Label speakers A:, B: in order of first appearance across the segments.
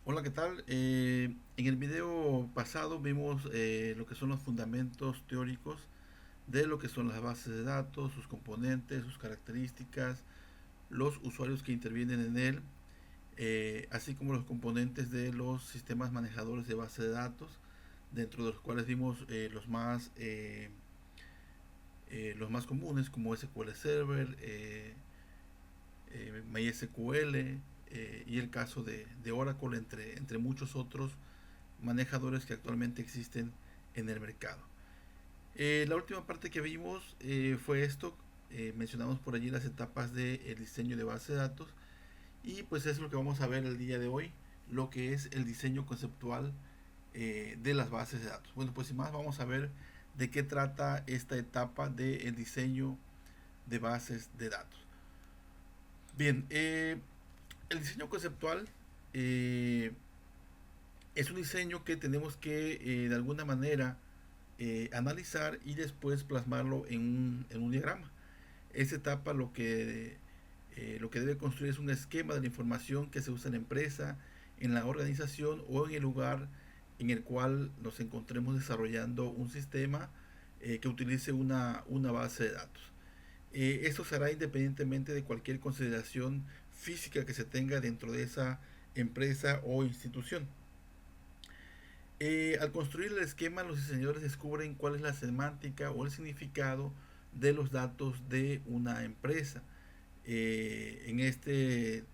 A: Hola, ¿qué tal? En el video pasado vimos lo que son los fundamentos teóricos de lo que son las bases de datos, sus componentes, sus características, los usuarios que intervienen en él, así como los componentes de los sistemas manejadores de base de datos, dentro de los cuales vimos los más comunes como SQL Server, MySQL y el caso de Oracle, entre muchos otros manejadores que actualmente existen en el mercado. La última parte que vimos fue esto. Mencionamos por allí las etapas del diseño de base de datos y pues es lo que vamos a ver el día de hoy, lo que es el diseño conceptual de las bases de datos. Bueno, pues sin más vamos a ver de qué trata esta etapa del diseño de bases de datos. Bien, el diseño conceptual eh, es un diseño que tenemos que de alguna manera analizar y después plasmarlo en un diagrama. Esa etapa lo que debe construir es un esquema de la información que se usa en la empresa, en la organización o en el lugar en el cual nos encontremos desarrollando un sistema que utilice una base de datos. Esto será independientemente de cualquier consideración física que se tenga dentro de esa empresa o institución. Al construir el esquema, los diseñadores descubren cuál es la semántica o el significado de los datos de una empresa. En este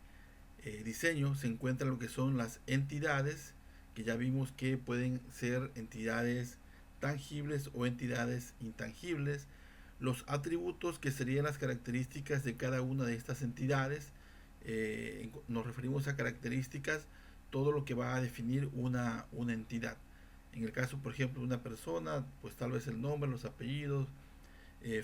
A: diseño se encuentra lo que son las entidades, que ya vimos que pueden ser entidades tangibles o entidades intangibles, los atributos que serían las características de cada una de estas entidades. Nos referimos a características, todo lo que va a definir una entidad. En el caso, por ejemplo, de una persona, pues tal vez el nombre, los apellidos,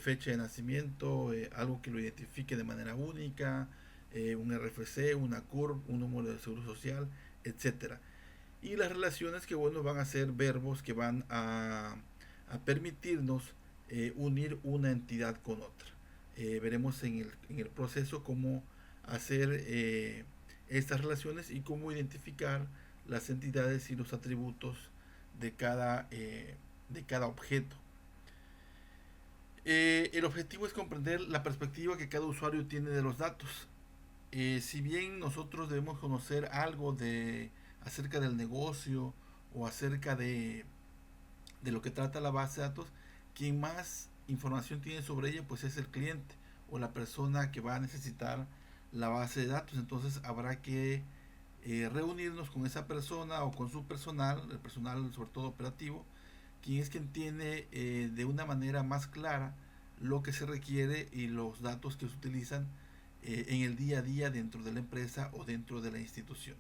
A: fecha de nacimiento, algo que lo identifique de manera única, un RFC, una CURP, un número de seguro social, etcétera. Y las relaciones que bueno van a ser verbos que van a permitirnos unir una entidad con otra. Veremos en el proceso cómo hacer estas relaciones y cómo identificar las entidades y los atributos de cada objeto. El objetivo es comprender la perspectiva que cada usuario tiene de los datos. Si bien nosotros debemos conocer algo acerca del negocio o acerca de lo que trata la base de datos, quien más información tiene sobre ella pues es el cliente o la persona que va a necesitar la base de datos. Entonces habrá que reunirnos con esa persona o con su personal, el personal sobre todo operativo, quien es quien tiene de una manera más clara lo que se requiere y los datos que se utilizan en el día a día dentro de la empresa o dentro de la institución.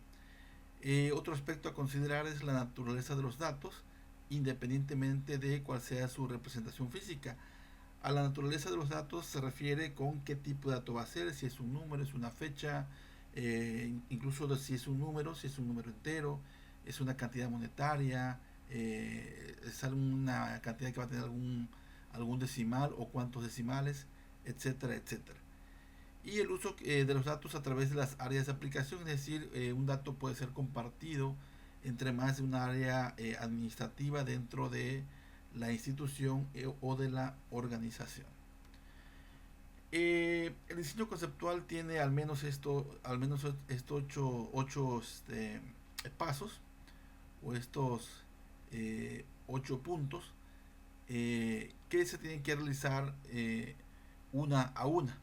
A: Otro aspecto a considerar es la naturaleza de los datos, independientemente de cuál sea su representación física. A la naturaleza de los datos se refiere con qué tipo de dato va a ser, si es un número, es una fecha, incluso si es un número, si es un número entero, es una cantidad monetaria, es una cantidad que va a tener algún decimal o cuántos decimales, etcétera, etcétera. Y el uso de los datos a través de las áreas de aplicación, es decir, un dato puede ser compartido entre más de una área administrativa dentro de la institución o de la organización. El diseño conceptual tiene al menos estos ocho pasos o estos 8 puntos que se tienen que realizar una a una.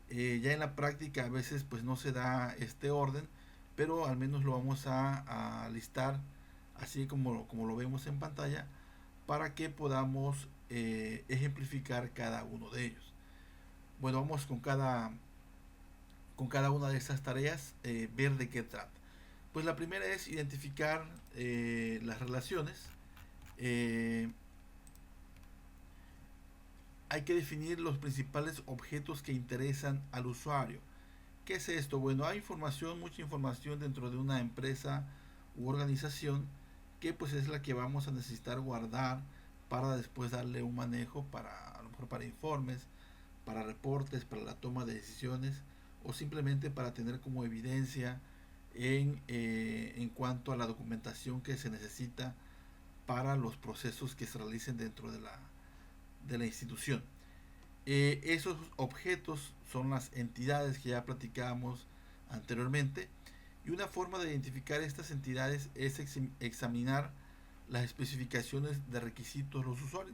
A: Ya en la práctica a veces pues no se da este orden, pero al menos lo vamos a listar así como lo vemos en pantalla para que podamos ejemplificar cada uno de ellos. Bueno, vamos con cada una de estas tareas, ver de qué trata. Pues la primera es identificar las relaciones. Eh, Hay que definir los principales objetos que interesan al usuario. ¿Qué es esto? Bueno, hay información, mucha información dentro de una empresa u organización que pues es la que vamos a necesitar guardar para después darle un manejo para a lo mejor para informes, para reportes, para la toma de decisiones o simplemente para tener como evidencia en cuanto a la documentación que se necesita para los procesos que se realicen dentro de la institución. Esos objetos son las entidades que ya platicábamos anteriormente, y una forma de identificar estas entidades es examinar las especificaciones de requisitos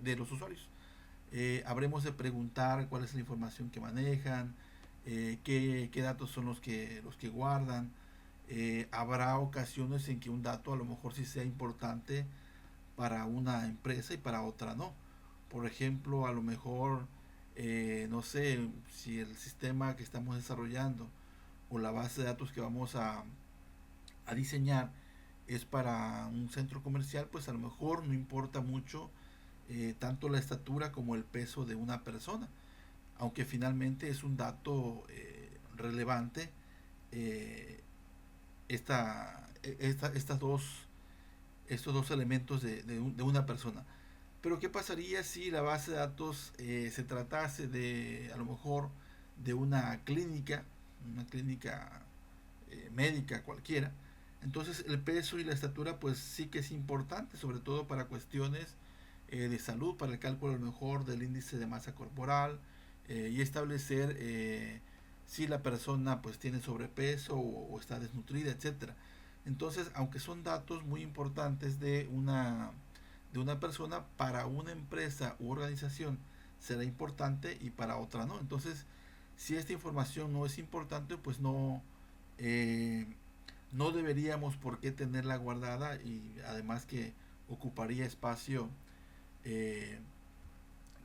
A: de los usuarios. Habremos de preguntar cuál es la información que manejan, qué datos son los que guardan. Habrá ocasiones en que un dato a lo mejor sí sea importante para una empresa y para otra no. Por ejemplo, a lo mejor, no sé, si el sistema que estamos desarrollando o la base de datos que vamos a diseñar es para un centro comercial, pues a lo mejor no importa mucho tanto la estatura como el peso de una persona, aunque finalmente es un dato relevante eh, estas estos dos elementos de una persona. Pero ¿qué pasaría si la base de datos se tratase de, a lo mejor, de una clínica médica cualquiera? Entonces el peso y la estatura pues sí que es importante, sobre todo para cuestiones de salud, para el cálculo a lo mejor del índice de masa corporal, y establecer si la persona pues tiene sobrepeso o está desnutrida, etcétera. Entonces, aunque son datos muy importantes de una persona, para una empresa u organización será importante y para otra no. Entonces, si esta información no es importante, pues eh, no deberíamos por qué tenerla guardada, y además que ocuparía espacio eh,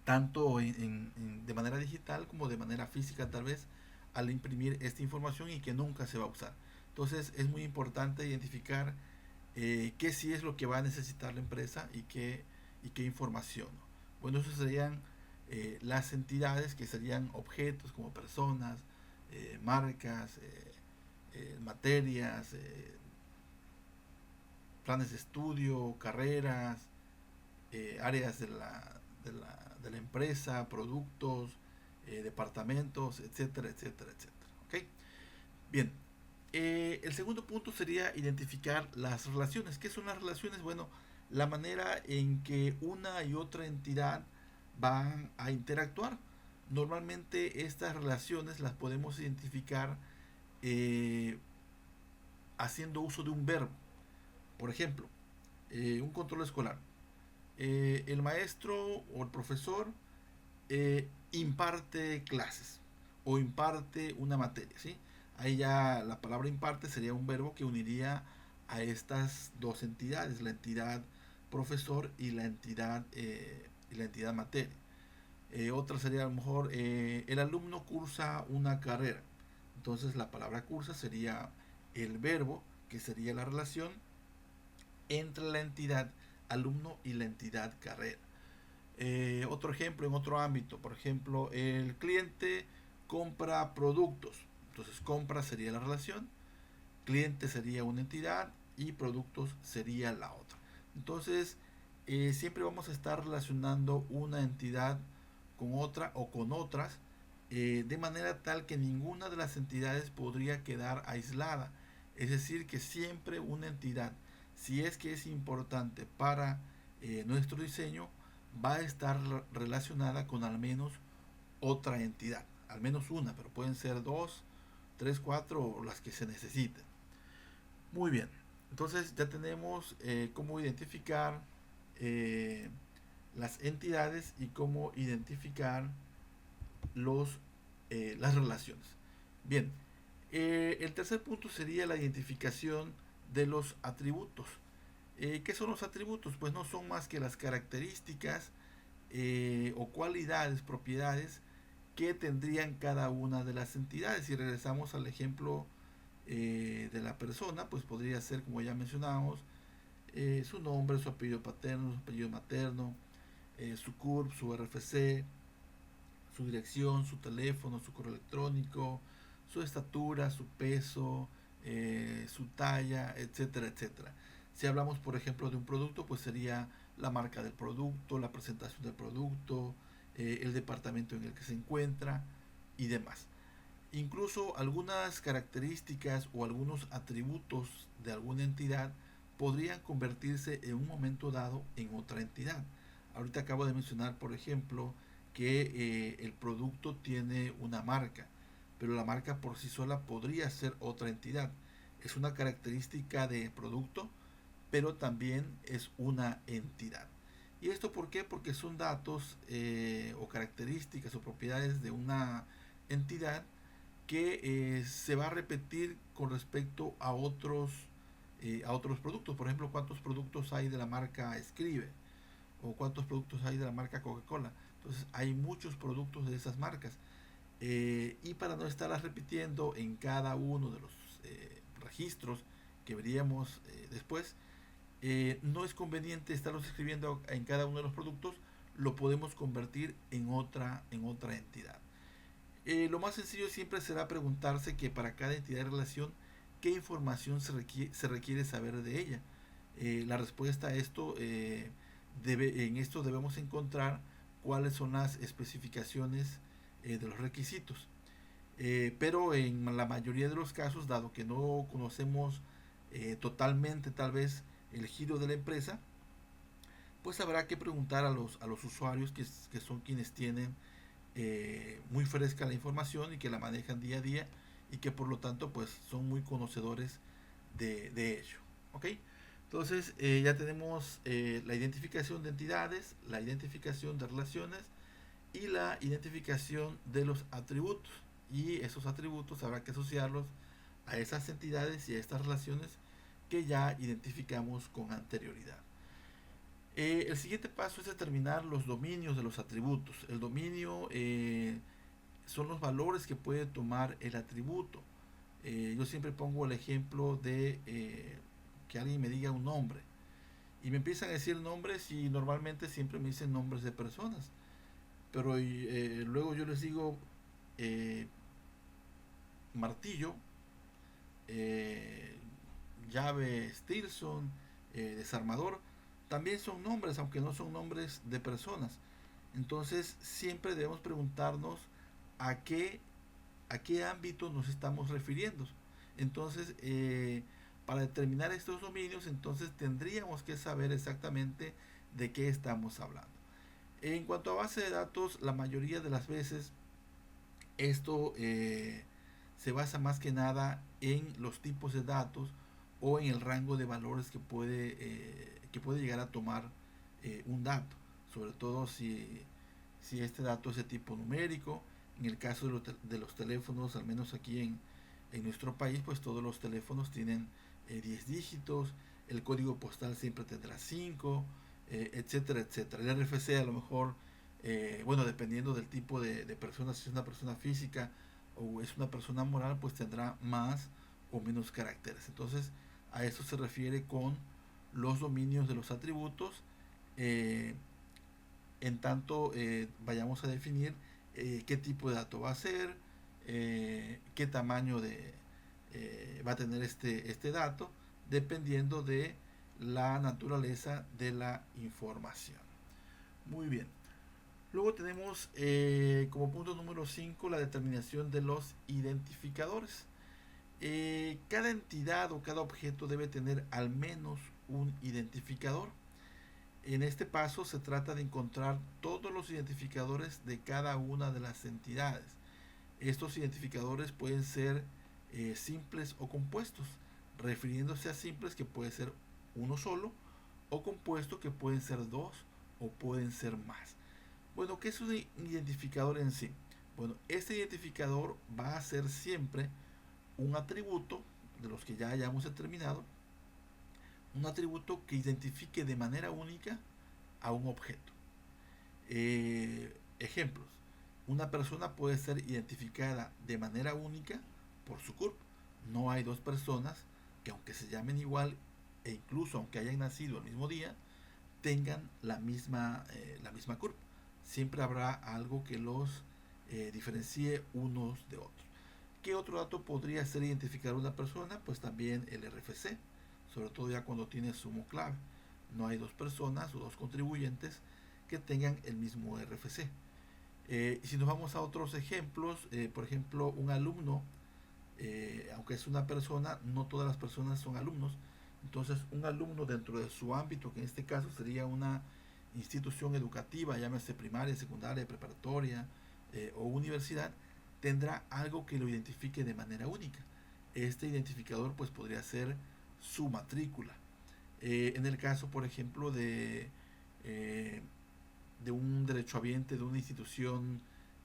A: tanto de manera digital como de manera física tal vez, al imprimir esta información y que nunca se va a usar. Entonces es muy importante identificar qué sí es lo que va a necesitar la empresa y qué información. Bueno, eso serían las entidades, que serían objetos como personas, marcas, materias, planes de estudio, carreras, áreas de la empresa, productos, departamentos, etcétera, etcétera, etcétera. ¿Okay? Bien, el segundo punto sería identificar las relaciones. ¿Qué son las relaciones? Bueno, la manera en que una y otra entidad van a interactuar. Normalmente estas relaciones las podemos identificar eh, haciendo uso de un verbo. Por ejemplo, un control escolar. El maestro o el profesor imparte clases o imparte una materia, ¿sí? Ahí ya la palabra imparte sería un verbo que uniría a estas dos entidades, la entidad profesor y la entidad materia. Otra sería a lo mejor el alumno cursa una carrera. Entonces la palabra cursa sería el verbo, que sería la relación entre la entidad alumno y la entidad carrera. Otro ejemplo en otro ámbito, por ejemplo, el cliente compra productos. Entonces compra sería la relación, cliente sería una entidad y productos sería la otra. Entonces siempre vamos a estar relacionando una entidad con otra o con otras, de manera tal que ninguna de las entidades podría quedar aislada. Es decir, que siempre una entidad, si es que es importante para nuestro diseño, va a estar relacionada con al menos otra entidad, al menos una, pero pueden ser dos, tres, cuatro o las que se necesiten. Muy bien, entonces ya tenemos cómo identificar eh, las entidades y cómo identificar las relaciones. Bien, el tercer punto sería la identificación de los atributos. ¿Qué son los atributos? Pues no son más que las características o cualidades, propiedades que tendrían cada una de las entidades. Si regresamos al ejemplo de la persona, pues podría ser, como ya mencionamos, su nombre, su apellido paterno, su apellido materno, su CURP, su RFC, su dirección, su teléfono, su correo electrónico, su estatura, su peso, su talla, etcétera, etcétera. Si hablamos, por ejemplo, de un producto, pues sería la marca del producto, la presentación del producto, el departamento en el que se encuentra y demás. Incluso algunas características o algunos atributos de alguna entidad podrían convertirse en un momento dado en otra entidad. Ahorita acabo de mencionar, por ejemplo, que el producto tiene una marca, pero la marca por sí sola podría ser otra entidad. Es una característica de producto, pero también es una entidad. ¿Y esto por qué? Porque son datos o características o propiedades de una entidad que se va a repetir con respecto a otros productos. Por ejemplo, cuántos productos hay de la marca Escribe o cuántos productos hay de la marca Coca-Cola. Entonces, hay muchos productos de esas marcas. Y para no estarlas repitiendo en cada uno de los registros que veríamos después, no es conveniente estarlos escribiendo en cada uno de los productos, lo podemos convertir en otra entidad. Lo más sencillo siempre será preguntarse que para cada entidad de relación, ¿qué información se requiere saber de ella? La respuesta a esto, en esto debemos encontrar cuáles son las especificaciones de los requisitos. Pero en la mayoría de los casos, dado que no conocemos totalmente tal vez el giro de la empresa, pues habrá que preguntar a los usuarios que son quienes tienen muy fresca la información y que la manejan día a día y que por lo tanto pues son muy conocedores de ello. ¿Ok? Entonces ya tenemos la identificación de entidades, la identificación de relaciones y la identificación de los atributos. Y esos atributos habrá que asociarlos a esas entidades y a estas relaciones que ya identificamos con anterioridad. El siguiente paso es determinar los dominios de los atributos. El dominio son los valores que puede tomar el atributo. Yo siempre pongo el ejemplo de que alguien me diga un nombre y me empiezan a decir nombres y normalmente siempre me dicen nombres de personas. Pero luego yo les digo eh, martillo, eh, llave Stilson, desarmador, también son nombres, aunque no son nombres de personas. Entonces siempre debemos preguntarnos a qué, a qué ámbito nos estamos refiriendo. Entonces, para determinar estos dominios, entonces tendríamos que saber exactamente de qué estamos hablando. En cuanto a base de datos, la mayoría de las veces esto se basa más que nada en los tipos de datos o en el rango de valores que puede llegar a tomar un dato, sobre todo si este dato es de tipo numérico. En el caso de los teléfonos, al menos aquí en nuestro país, pues todos los teléfonos tienen 10 dígitos, el código postal siempre tendrá 5, etcétera, etcétera. El RFC a lo mejor, bueno, dependiendo del tipo de persona, si es una persona física o es una persona moral, pues tendrá más o menos caracteres. Entonces, a eso se refiere con los dominios de los atributos. Eh, en tanto vayamos a definir qué tipo de dato va a ser, qué tamaño va a tener este dato, dependiendo de la naturaleza de la información. Muy bien. Luego tenemos como punto número 5 la determinación de los identificadores. Cada entidad o cada objeto debe tener al menos un identificador. En este paso se trata de encontrar todos los identificadores de cada una de las entidades. Estos identificadores pueden ser simples o compuestos, refiriéndose a simples que puede ser uno solo o compuesto que pueden ser dos o pueden ser más. Bueno, ¿qué es un identificador en sí? Bueno, este identificador va a ser siempre un atributo de los que ya hayamos determinado, un atributo que identifique de manera única a un objeto. Ejemplos. Una persona puede ser identificada de manera única por su CURP. No hay dos personas que aunque se llamen igual e incluso aunque hayan nacido el mismo día, tengan la misma CURP. Siempre habrá algo que los diferencie unos de otros. ¿Qué otro dato podría ser identificar a una persona? Pues también el RFC, sobre todo ya cuando tiene sumo clave. No hay dos personas o dos contribuyentes que tengan el mismo RFC. Si nos vamos a otros ejemplos, por ejemplo, un alumno, aunque es una persona, no todas las personas son alumnos. Entonces, un alumno dentro de su ámbito, que en este caso sería una institución educativa, llámese primaria, secundaria, preparatoria o universidad, tendrá algo que lo identifique de manera única. Este identificador pues podría ser su matrícula. En el caso, por ejemplo, eh, de un derechohabiente de una institución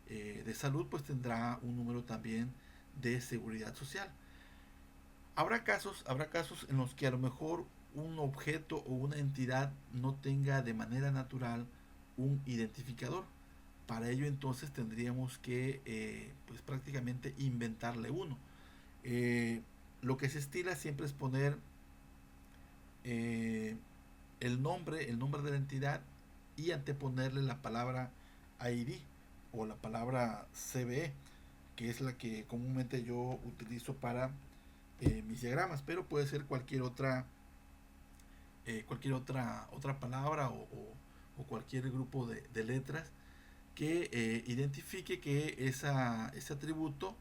A: de salud, pues tendrá un número también de seguridad social. Habrá casos en los que a lo mejor un objeto o una entidad no tenga de manera natural un identificador. Para ello entonces tendríamos que pues prácticamente inventarle uno. Eh, lo que se estila siempre es poner eh, el nombre de la entidad y anteponerle la palabra ID o la palabra CBE, que es la que comúnmente yo utilizo para mis diagramas, pero puede ser cualquier otra palabra o cualquier grupo de letras que identifique que ese atributo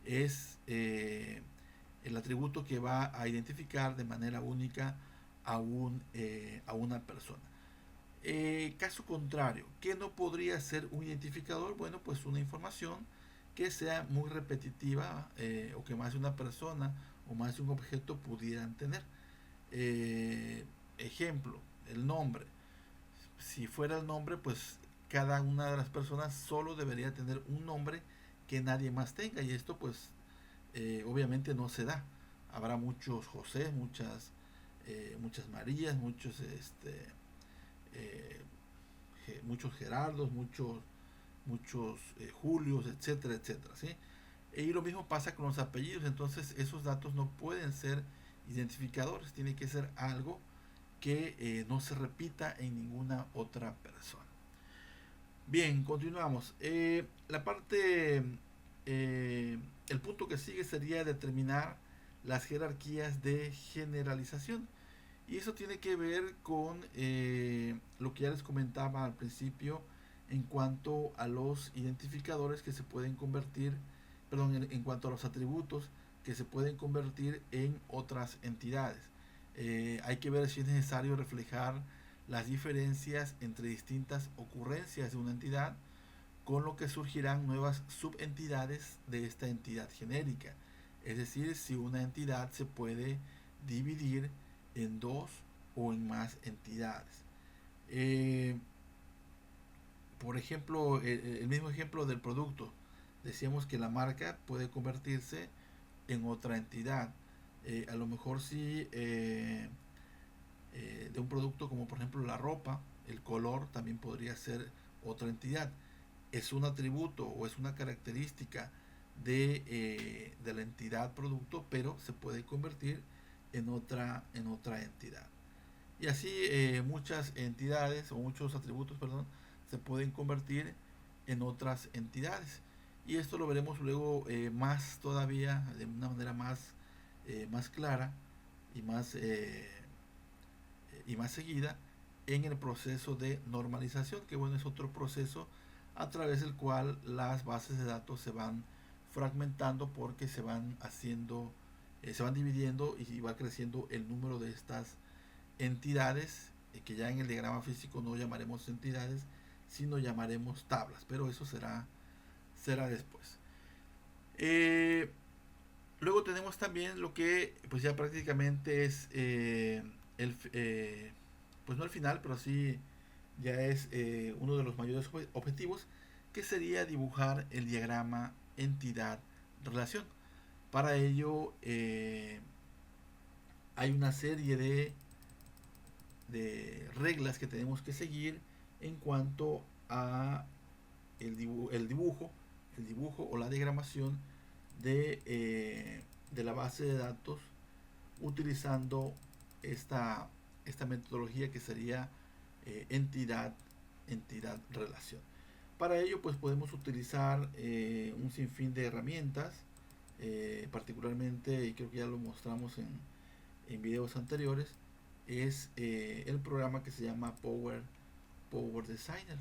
A: es el atributo que va a identificar de manera única a una persona. Caso contrario, ¿qué no podría ser un identificador? Bueno, pues una información que sea muy repetitiva o que más de una persona o más de un objeto pudieran tener. Ejemplo, el nombre. Si fuera el nombre, pues cada una de las personas solo debería tener un nombre que nadie más tenga y esto pues obviamente no se da. Habrá muchos José, muchas Marías, eh, muchos Gerardos, muchos Julios, etcétera, etcétera, ¿sí? Y lo mismo pasa con los apellidos, entonces esos datos no pueden ser identificadores, tiene que ser algo que no se repita en ninguna otra persona. Bien, continuamos. El punto que sigue sería determinar las jerarquías de generalización. Y eso tiene que ver con lo que ya les comentaba al principio en cuanto a los identificadores que se pueden convertir, perdón, en cuanto a los atributos que se pueden convertir en otras entidades. Hay que ver si es necesario reflejar las diferencias entre distintas ocurrencias de una entidad, con lo que surgirán nuevas subentidades de esta entidad genérica. Es decir, si una entidad se puede dividir en dos o en más entidades. Eh, por ejemplo, el mismo ejemplo del producto. Decíamos que la marca puede convertirse en otra entidad. A lo mejor si de un producto como por ejemplo la ropa, el color también podría ser otra entidad. Es un atributo o es una característica de la entidad producto, pero se puede convertir en otra entidad. Y así muchas entidades o muchos atributos, perdón, se pueden convertir en otras entidades. Y esto lo veremos luego más todavía, de una manera más clara y más seguida en el proceso de normalización, que bueno, es otro proceso a través del cual las bases de datos se van fragmentando porque se van dividiendo y va creciendo el número de estas entidades, que ya en el diagrama físico no llamaremos entidades, sino llamaremos tablas, pero eso será después. Eh, Luego tenemos también lo que pues ya prácticamente es pues no el final, pero sí ya es uno de los mayores objetivos, que sería dibujar el diagrama entidad-relación. Para ello hay una serie de reglas que tenemos que seguir en cuanto a el dibujo o la diagramación de la base de datos utilizando esta metodología que sería entidad-relación. Para ello pues podemos utilizar un sinfín de herramientas, particularmente, y creo que ya lo mostramos en videos anteriores, es el programa que se llama Power Designer,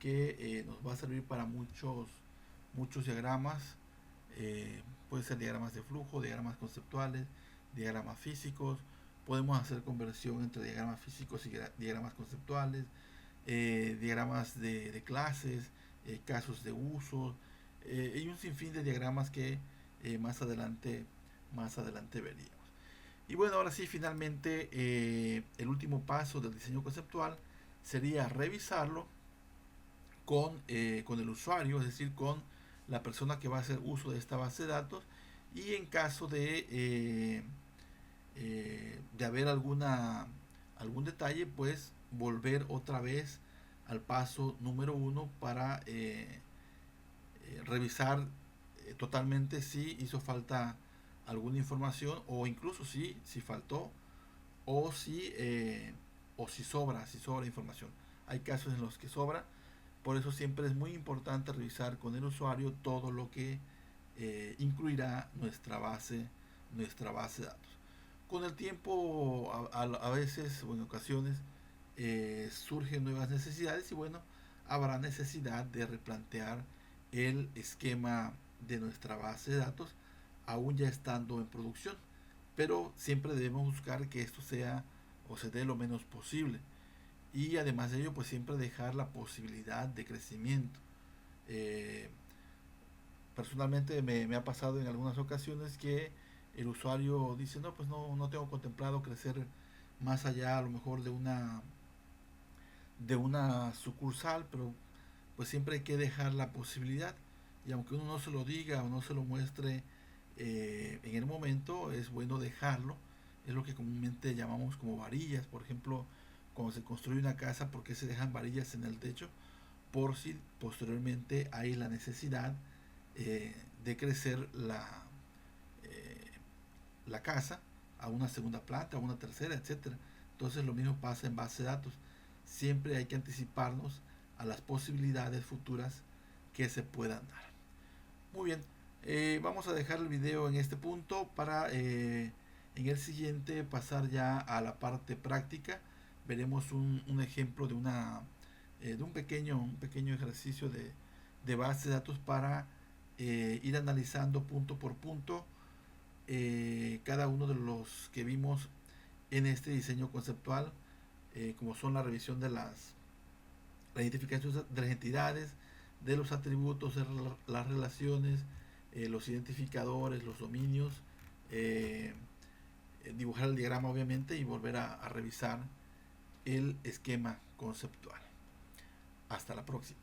A: que nos va a servir para muchos diagramas. Puede ser diagramas de flujo, diagramas conceptuales, diagramas físicos. Podemos hacer conversión entre diagramas físicos y diagramas conceptuales, diagramas de clases, casos de uso, y un sinfín de diagramas que más adelante veríamos. Y bueno, ahora sí, finalmente, el último paso del diseño conceptual sería revisarlo con el usuario, es decir, con la persona que va a hacer uso de esta base de datos, y en caso de haber algún detalle, pues volver otra vez al paso número uno para revisar totalmente si hizo falta alguna información, o incluso si faltó, o si sobra información. Hay casos en los que sobra. Por eso siempre es muy importante revisar con el usuario todo lo que incluirá nuestra base de datos. Con el tiempo, a veces o en ocasiones, surgen nuevas necesidades, y bueno, habrá necesidad de replantear el esquema de nuestra base de datos, aún ya estando en producción. Pero siempre debemos buscar que esto sea o se dé lo menos posible. Y además de ello, pues siempre dejar la posibilidad de crecimiento. Eh, Personalmente me ha pasado en algunas ocasiones que el usuario dice, no, pues no tengo contemplado crecer más allá a lo mejor de una sucursal, pero pues siempre hay que dejar la posibilidad. Y aunque uno no se lo diga o no se lo muestre en el momento, es bueno dejarlo. Es lo que comúnmente llamamos como varillas. Por ejemplo, cuando se construye una casa, ¿por qué se dejan varillas en el techo? Por si posteriormente hay la necesidad de crecer eh, la casa a una segunda planta, a una tercera, etcétera. Entonces lo mismo pasa en base de datos. Siempre hay que anticiparnos a las posibilidades futuras que se puedan dar. Muy bien, vamos a dejar el video en este punto para en el siguiente pasar ya a la parte práctica. Veremos un ejemplo de un pequeño ejercicio de base de datos para ir analizando punto por punto cada uno de los que vimos en este diseño conceptual, como son la identificación de las entidades, de los atributos, de las relaciones, los identificadores, los dominios, eh, dibujar el diagrama obviamente, y volver a revisar el esquema conceptual. Hasta la próxima.